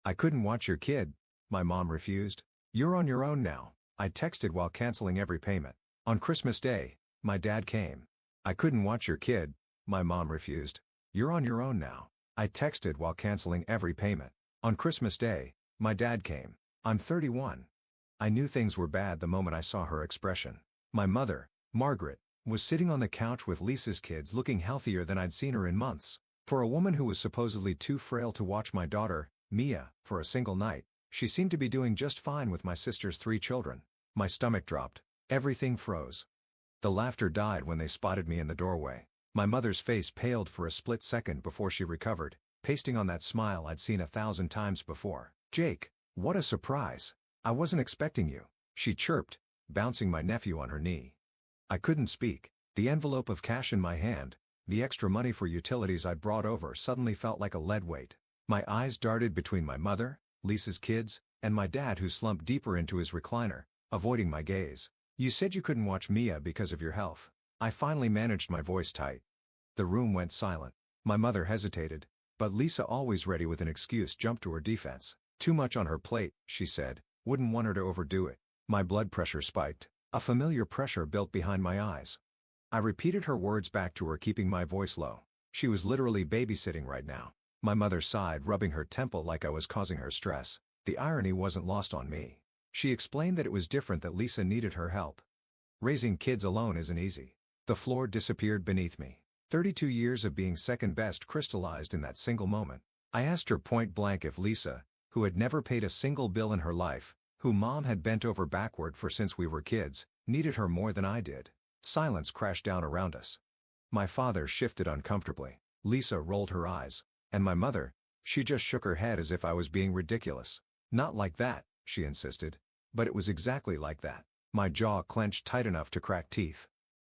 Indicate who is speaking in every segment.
Speaker 1: I couldn't watch your kid, my mom refused. You're on your own now, I texted while canceling every payment. On Christmas Day, my dad came. I couldn't watch your kid, my mom refused. You're on your own now, I texted while canceling every payment. On Christmas Day, my dad came. I'm 31. I knew things were bad the moment I saw her expression. My mother, Margaret, was sitting on the couch with Lisa's kids looking healthier than I'd seen her in months. For a woman who was supposedly too frail to watch my daughter, Mia, for a single night, she seemed to be doing just fine with my sister's 3 children. My stomach dropped. Everything froze. The laughter died when they spotted me in the doorway. My mother's face paled for a split second before she recovered, pasting on that smile I'd seen 1,000 times before. Jake, what a surprise. I wasn't expecting you, she chirped, bouncing my nephew on her knee. I couldn't speak. The envelope of cash in my hand, the extra money for utilities I'd brought over, suddenly felt like a lead weight. My eyes darted between my mother, Lisa's kids, and my dad, who slumped deeper into his recliner, avoiding my gaze. You said you couldn't watch Mia because of your health. I finally managed my voice tight. The room went silent. My mother hesitated, but Lisa, always ready with an excuse, jumped to her defense. Too much on her plate, she said. Wouldn't want her to overdo it. My blood pressure spiked. A familiar pressure built behind my eyes. I repeated her words back to her, keeping my voice low. She was literally babysitting right now. My mother sighed, rubbing her temple like I was causing her stress. The irony wasn't lost on me. She explained that it was different, that Lisa needed her help. Raising kids alone isn't easy. The floor disappeared beneath me. 32 years of being second best crystallized in that single moment. I asked her point blank if Lisa, who had never paid a single bill in her life, who mom had bent over backward for since we were kids, needed her more than I did. Silence crashed down around us. My father shifted uncomfortably. Lisa rolled her eyes. And my mother, she just shook her head as if I was being ridiculous. Not like that, she insisted. But it was exactly like that. My jaw clenched tight enough to crack teeth.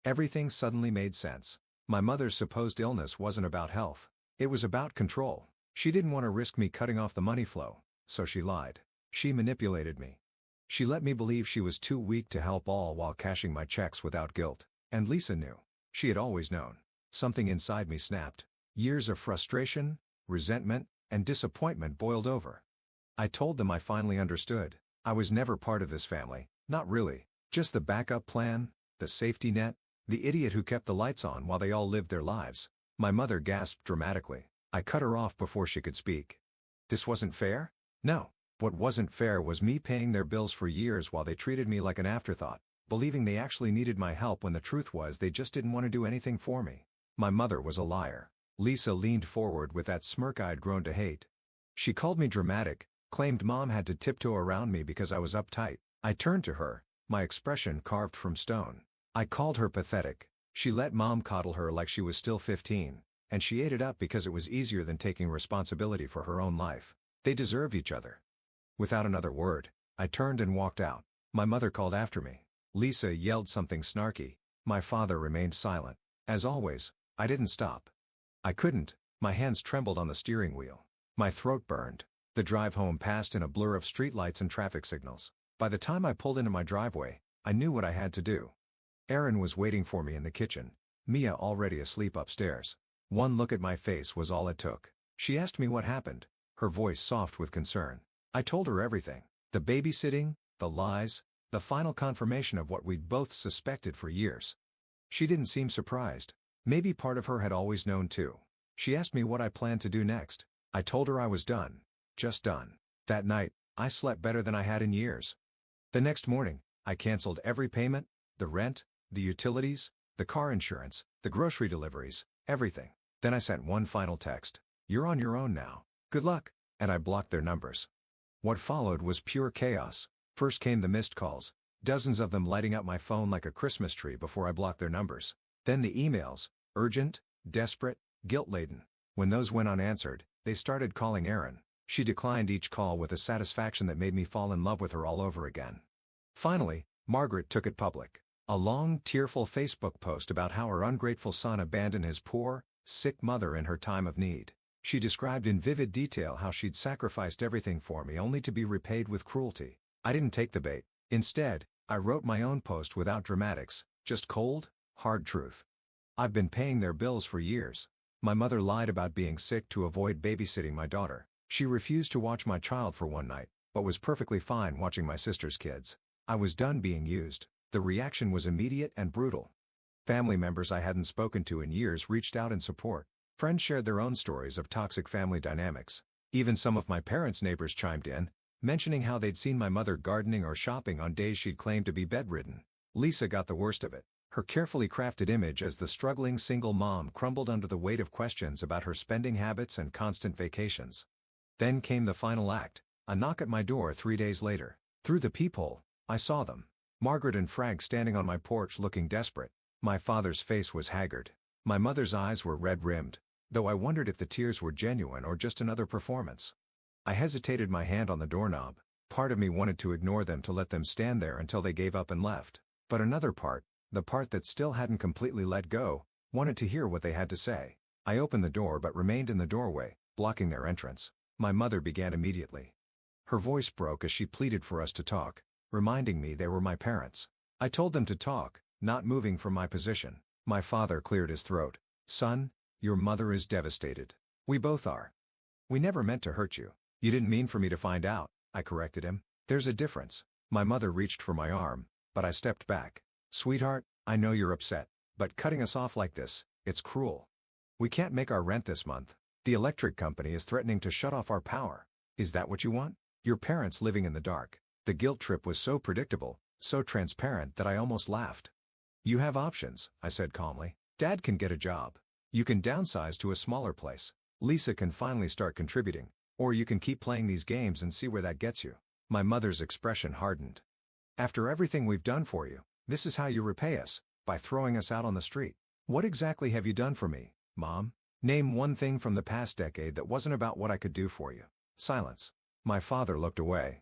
Speaker 1: Everything suddenly made sense. My mother's supposed illness wasn't about health. It was about control. She didn't want to risk me cutting off the money flow, so she lied. She manipulated me. She let me believe she was too weak to help, all while cashing my checks without guilt. And Lisa knew. She had always known. Something inside me snapped. Years of frustration, resentment, and disappointment boiled over. I told them I finally understood. I was never part of this family, not really. Just the backup plan, the safety net, the idiot who kept the lights on while they all lived their lives. My mother gasped dramatically. I cut her off before she could speak. This wasn't fair? No. What wasn't fair was me paying their bills for years while they treated me like an afterthought, believing they actually needed my help when the truth was they just didn't want to do anything for me. My mother was a liar. Lisa leaned forward with that smirk I'd grown to hate. She called me dramatic, claimed mom had to tiptoe around me because I was uptight. I turned to her, my expression carved from stone. I called her pathetic. She let mom coddle her like she was still 15, and she ate it up because it was easier than taking responsibility for her own life. They deserved each other. Without another word, I turned and walked out. My mother called after me. Lisa yelled something snarky. My father remained silent. As always, I didn't stop. I couldn't. My hands trembled on the steering wheel. My throat burned. The drive home passed in a blur of streetlights and traffic signals. By the time I pulled into my driveway, I knew what I had to do. Erin was waiting for me in the kitchen, Mia already asleep upstairs. One look at my face was all it took. She asked me what happened, her voice soft with concern. I told her everything. The babysitting, the lies, the final confirmation of what we'd both suspected for years. She didn't seem surprised. Maybe part of her had always known too. She asked me what I planned to do next. I told her I was done. Just done. That night, I slept better than I had in years. The next morning, I canceled every payment, the rent, the utilities, the car insurance, the grocery deliveries, everything. Then I sent one final text. You're on your own now. Good luck. And I blocked their numbers. What followed was pure chaos. First came the missed calls, dozens of them lighting up my phone like a Christmas tree before I blocked their numbers. Then the emails, urgent, desperate, guilt-laden. When those went unanswered, they started calling Erin. She declined each call with a satisfaction that made me fall in love with her all over again. Finally, Margaret took it public. A long, tearful Facebook post about how her ungrateful son abandoned his poor, sick mother in her time of need. She described in vivid detail how she'd sacrificed everything for me only to be repaid with cruelty. I didn't take the bait. Instead, I wrote my own post without dramatics, just cold, hard truth. I've been paying their bills for years. My mother lied about being sick to avoid babysitting my daughter. She refused to watch my child for one night, but was perfectly fine watching my sister's kids. I was done being used. The reaction was immediate and brutal. Family members I hadn't spoken to in years reached out in support. Friends shared their own stories of toxic family dynamics. Even some of my parents' neighbors chimed in, mentioning how they'd seen my mother gardening or shopping on days she'd claimed to be bedridden. Lisa got the worst of it. Her carefully crafted image as the struggling single mom crumbled under the weight of questions about her spending habits and constant vacations. Then came the final act, a knock at my door 3 days later. Through the peephole, I saw them. Margaret and Frank standing on my porch looking desperate. My father's face was haggard. My mother's eyes were red-rimmed, though I wondered if the tears were genuine or just another performance. I hesitated, my hand on the doorknob. Part of me wanted to ignore them, to let them stand there until they gave up and left. But another part, the part that still hadn't completely let go, wanted to hear what they had to say. I opened the door but remained in the doorway, blocking their entrance. My mother began immediately. Her voice broke as she pleaded for us to talk, reminding me they were my parents. I told them to talk, not moving from my position. My father cleared his throat. "Son, your mother is devastated. We both are. We never meant to hurt you. You didn't mean for me to find out," I corrected him. "There's a difference." My mother reached for my arm, but I stepped back. "Sweetheart, I know you're upset, but cutting us off like this, it's cruel. We can't make our rent this month. The electric company is threatening to shut off our power. Is that what you want? Your parents living in the dark." The guilt trip was so predictable, so transparent that I almost laughed. "You have options," I said calmly. "Dad can get a job. You can downsize to a smaller place. Lisa can finally start contributing. Or you can keep playing these games and see where that gets you." My mother's expression hardened. "After everything we've done for you, this is how you repay us, by throwing us out on the street. What exactly have you done for me, Mom? Name one thing from the past decade that wasn't about what I could do for you." Silence. My father looked away.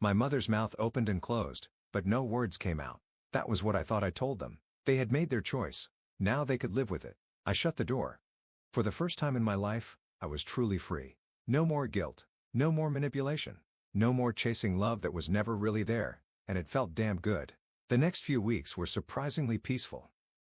Speaker 1: My mother's mouth opened and closed, but no words came out. That was what I thought I told them. They had made their choice. Now they could live with it. I shut the door. For the first time in my life, I was truly free. No more guilt. No more manipulation. No more chasing love that was never really there, and it felt damn good. The next few weeks were surprisingly peaceful.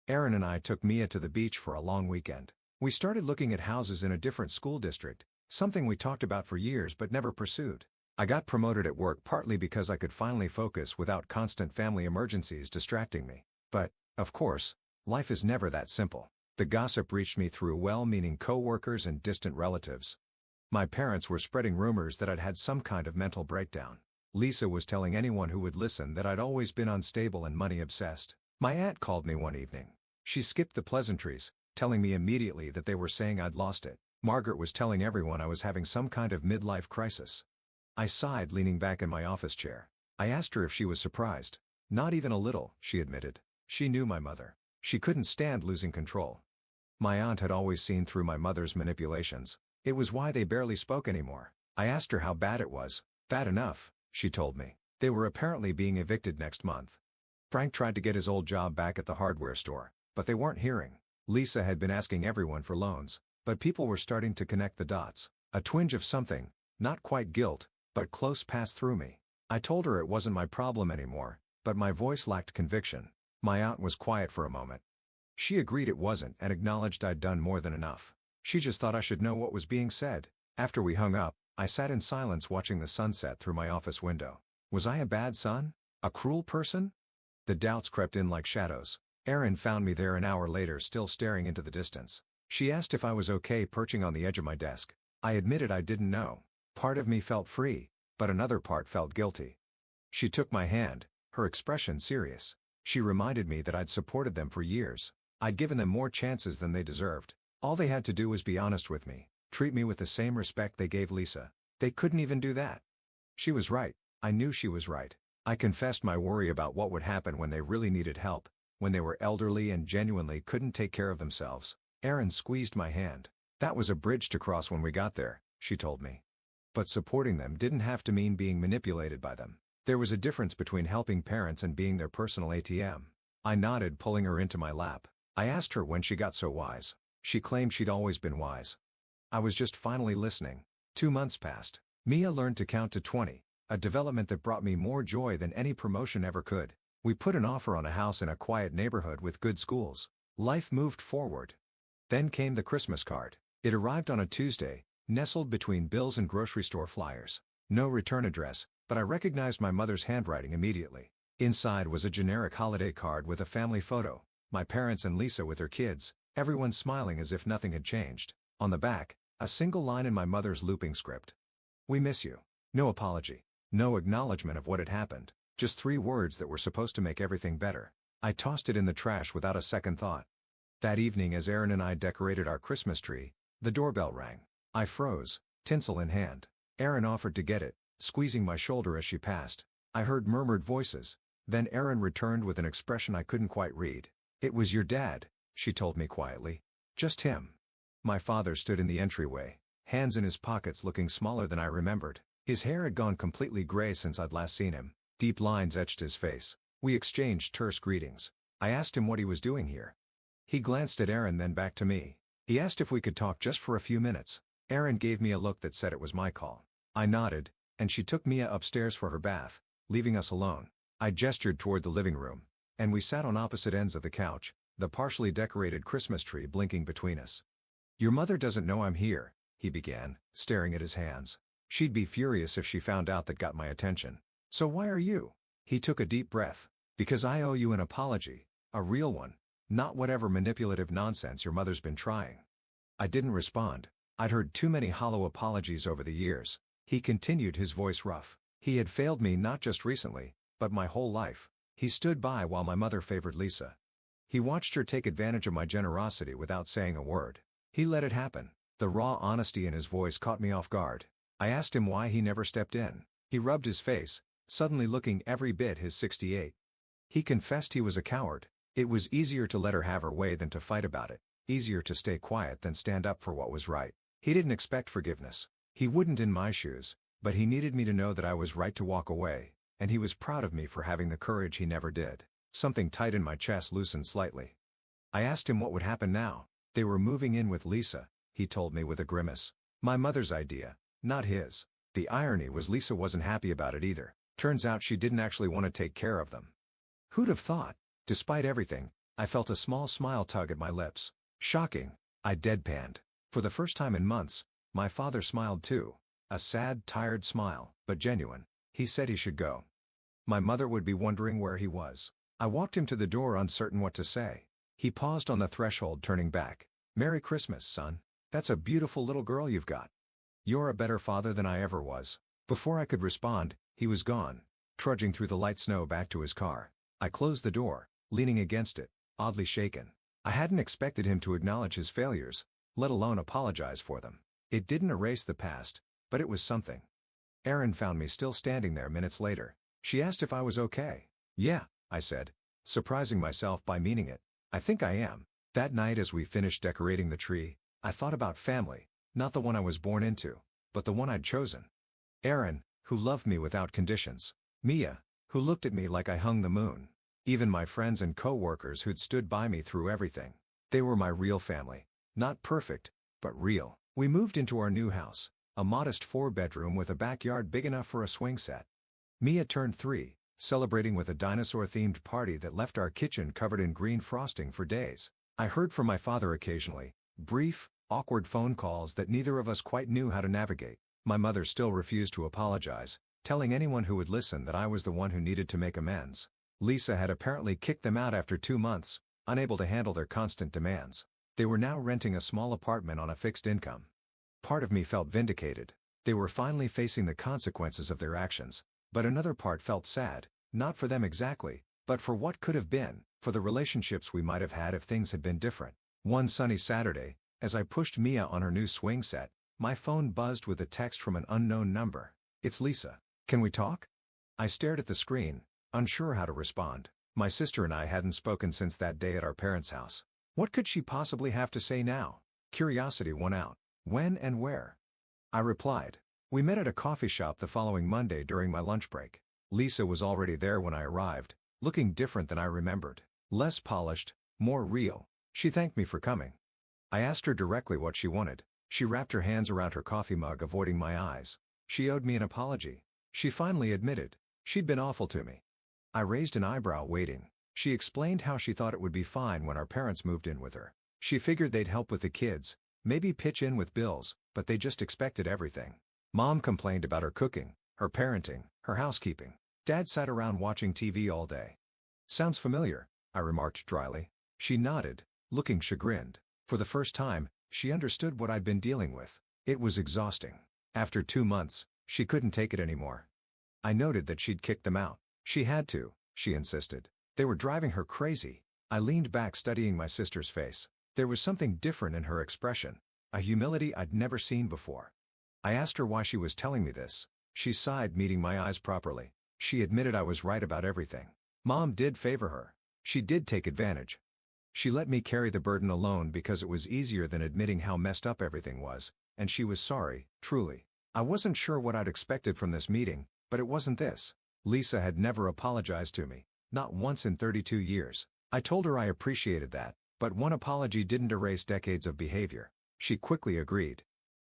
Speaker 1: Aaron and I took Mia to the beach for a long weekend. We started looking at houses in a different school district, something we talked about for years but never pursued. I got promoted at work partly because I could finally focus without constant family emergencies distracting me. But, of course, life is never that simple. The gossip reached me through well-meaning co-workers and distant relatives. My parents were spreading rumors that I'd had some kind of mental breakdown. Lisa was telling anyone who would listen that I'd always been unstable and money-obsessed. My aunt called me one evening. She skipped the pleasantries, telling me immediately that they were saying I'd lost it. Margaret was telling everyone I was having some kind of midlife crisis. I sighed, leaning back in my office chair. I asked her if she was surprised. "Not even a little," she admitted. She knew my mother. She couldn't stand losing control. My aunt had always seen through my mother's manipulations. It was why they barely spoke anymore. I asked her how bad it was. "Bad enough," she told me. They were apparently being evicted next month. Frank tried to get his old job back at the hardware store, but they weren't hearing. Lisa had been asking everyone for loans, but people were starting to connect the dots. A twinge of something, not quite guilt, but close, passed through me. I told her it wasn't my problem anymore, but my voice lacked conviction. My aunt was quiet for a moment. She agreed it wasn't and acknowledged I'd done more than enough. She just thought I should know what was being said. After we hung up, I sat in silence watching the sunset through my office window. Was I a bad son? A cruel person? The doubts crept in like shadows. Erin found me there an hour later, still staring into the distance. She asked if I was okay perching on the edge of my desk. I admitted I didn't know. Part of me felt free, but another part felt guilty. She took my hand, her expression serious. She reminded me that I'd supported them for years. I'd given them more chances than they deserved. All they had to do was be honest with me, treat me with the same respect they gave Lisa. They couldn't even do that. She was right. I knew she was right. I confessed my worry about what would happen when they really needed help, when they were elderly and genuinely couldn't take care of themselves. Erin squeezed my hand. "That was a bridge to cross when we got there," she told me. But supporting them didn't have to mean being manipulated by them. There was a difference between helping parents and being their personal ATM. I nodded, pulling her into my lap. I asked her when she got so wise. She claimed she'd always been wise. I was just finally listening. 2 months passed. Mia learned to count to 20, a development that brought me more joy than any promotion ever could. We put an offer on a house in a quiet neighborhood with good schools. Life moved forward. Then came the Christmas card. It arrived on a Tuesday, nestled between bills and grocery store flyers. No return address, but I recognized my mother's handwriting immediately. Inside was a generic holiday card with a family photo, my parents and Lisa with her kids, everyone smiling as if nothing had changed. On the back, a single line in my mother's looping script. "We miss you." No apology. No acknowledgement of what had happened. Just 3 words that were supposed to make everything better. I tossed it in the trash without a second thought. That evening as Erin and I decorated our Christmas tree, the doorbell rang. I froze, tinsel in hand. Erin offered to get it, squeezing my shoulder as she passed. I heard murmured voices. Then Erin returned with an expression I couldn't quite read. "It was your dad," she told me quietly. "Just him." My father stood in the entryway, hands in his pockets looking smaller than I remembered. His hair had gone completely gray since I'd last seen him. Deep lines etched his face. We exchanged terse greetings. I asked him what he was doing here. He glanced at Erin then back to me. He asked if we could talk just for a few minutes. Erin gave me a look that said it was my call. I nodded, and she took Mia upstairs for her bath, leaving us alone. I gestured toward the living room, and we sat on opposite ends of the couch, the partially decorated Christmas tree blinking between us. "Your mother doesn't know I'm here," he began, staring at his hands. "She'd be furious if she found out that got my attention. So why are you?" He took a deep breath. "Because I owe you an apology, a real one, not whatever manipulative nonsense your mother's been trying." I didn't respond. I'd heard too many hollow apologies over the years. He continued, his voice rough. He had failed me not just recently, but my whole life. He stood by while my mother favored Lisa. He watched her take advantage of my generosity without saying a word. He let it happen. The raw honesty in his voice caught me off guard. I asked him why he never stepped in. He rubbed his face, suddenly looking every bit his 68. He confessed he was a coward. It was easier to let her have her way than to fight about it. Easier to stay quiet than stand up for what was right. He didn't expect forgiveness. He wouldn't in my shoes, but he needed me to know that I was right to walk away, and he was proud of me for having the courage he never did. Something tight in my chest loosened slightly. I asked him what would happen now. They were moving in with Lisa, he told me with a grimace. My mother's idea, not his. The irony was Lisa wasn't happy about it either. Turns out she didn't actually want to take care of them. Who'd have thought? Despite everything, I felt a small smile tug at my lips. Shocking. I deadpanned. For the first time in months, my father smiled too. A sad, tired smile, but genuine. He said he should go. My mother would be wondering where he was. I walked him to the door, uncertain what to say. He paused on the threshold, turning back. "Merry Christmas, son. That's a beautiful little girl you've got. You're a better father than I ever was." Before I could respond, he was gone, trudging through the light snow back to his car. I closed the door, leaning against it, oddly shaken. I hadn't expected him to acknowledge his failures, let alone apologize for them. It didn't erase the past, but it was something. Erin found me still standing there minutes later. She asked if I was okay. "Yeah," I said, surprising myself by meaning it. "I think I am." That night as we finished decorating the tree, I thought about family, not the one I was born into, but the one I'd chosen. Erin, who loved me without conditions. Mia, who looked at me like I hung the moon. Even my friends and co-workers who'd stood by me through everything. They were my real family. Not perfect, but real. We moved into our new house, a modest 4-bedroom with a backyard big enough for a swing set. Mia turned 3, celebrating with a dinosaur-themed party that left our kitchen covered in green frosting for days. I heard from my father occasionally, brief, awkward phone calls that neither of us quite knew how to navigate. My mother still refused to apologize, telling anyone who would listen that I was the one who needed to make amends. Lisa had apparently kicked them out after 2 months, unable to handle their constant demands. They were now renting a small apartment on a fixed income. Part of me felt vindicated. They were finally facing the consequences of their actions. But another part felt sad, not for them exactly, but for what could have been, for the relationships we might have had if things had been different. One sunny Saturday, as I pushed Mia on her new swing set, my phone buzzed with a text from an unknown number. "It's Lisa. Can we talk?" I stared at the screen, unsure how to respond. My sister and I hadn't spoken since that day at our parents' house. What could she possibly have to say now? Curiosity won out. "When and where?" I replied. "We met at a coffee shop the following Monday during my lunch break." Lisa was already there when I arrived, looking different than I remembered. Less polished, more real. She thanked me for coming. I asked her directly what she wanted. She wrapped her hands around her coffee mug, avoiding my eyes. She owed me an apology. She finally admitted. She'd been awful to me. I raised an eyebrow, waiting. She explained how she thought it would be fine when our parents moved in with her. She figured they'd help with the kids, maybe pitch in with bills, but they just expected everything. Mom complained about her cooking, her parenting, her housekeeping. Dad sat around watching TV all day. Sounds familiar, I remarked dryly. She nodded, looking chagrined. For the first time, she understood what I'd been dealing with. It was exhausting. After 2 months, she couldn't take it anymore. I noted that she'd kicked them out. She had to, she insisted. They were driving her crazy. I leaned back studying my sister's face. There was something different in her expression, a humility I'd never seen before. I asked her why she was telling me this. She sighed, meeting my eyes properly. She admitted I was right about everything. Mom did favor her. She did take advantage. She let me carry the burden alone because it was easier than admitting how messed up everything was, and she was sorry, truly. I wasn't sure what I'd expected from this meeting, but it wasn't this. Lisa had never apologized to me, not once in 32 years. I told her I appreciated that, but one apology didn't erase decades of behavior. She quickly agreed.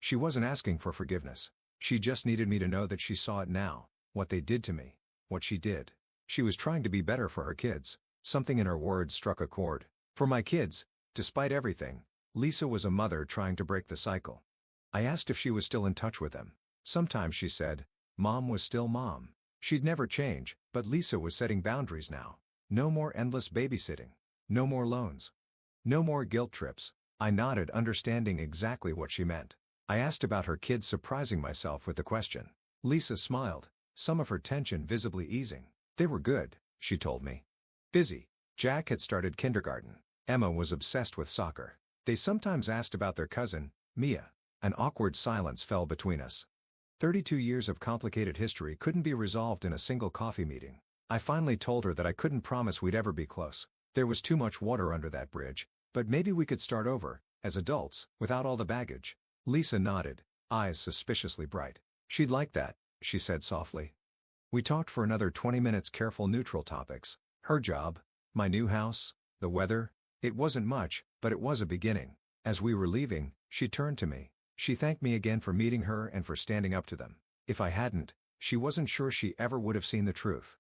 Speaker 1: She wasn't asking for forgiveness. She just needed me to know that she saw it now, what they did to me, what she did. She was trying to be better for her kids. Something in her words struck a chord. For my kids, despite everything, Lisa was a mother trying to break the cycle. I asked if she was still in touch with them. Sometimes, she said. Mom was still Mom. She'd never change, but Lisa was setting boundaries now. No more endless babysitting. No more loans. No more guilt trips. I nodded, understanding exactly what she meant. I asked about her kids, surprising myself with the question. Lisa smiled, some of her tension visibly easing. They were good, she told me. Busy. Jack had started kindergarten. Emma was obsessed with soccer. They sometimes asked about their cousin, Mia. An awkward silence fell between us. 32 years of complicated history couldn't be resolved in a single coffee meeting. I finally told her that I couldn't promise we'd ever be close. There was too much water under that bridge, but maybe we could start over, as adults, without all the baggage. Lisa nodded, eyes suspiciously bright. She'd like that, she said softly. We talked for another 20 minutes, careful neutral topics. Her job, my new house, the weather. It wasn't much, but it was a beginning. As we were leaving, she turned to me. She thanked me again for meeting her and for standing up to them. If I hadn't, she wasn't sure she ever would have seen the truth.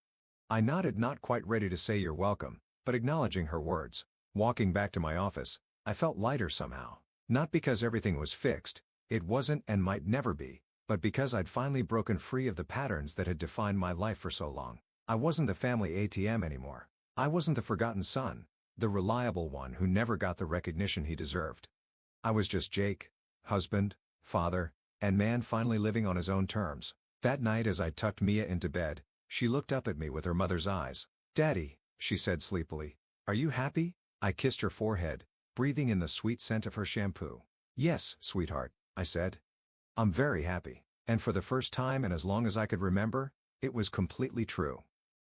Speaker 1: I nodded, not quite ready to say you're welcome, but acknowledging her words. Walking back to my office, I felt lighter somehow. Not because everything was fixed, it wasn't and might never be, but because I'd finally broken free of the patterns that had defined my life for so long. I wasn't the family ATM anymore. I wasn't the forgotten son, the reliable one who never got the recognition he deserved. I was just Jake, husband, father, and man finally living on his own terms. That night, as I tucked Mia into bed, she looked up at me with her mother's eyes. Daddy, she said sleepily, are you happy? I kissed her forehead, breathing in the sweet scent of her shampoo. Yes, sweetheart, I said. I'm very happy. And for the first time and as long as I could remember, it was completely true.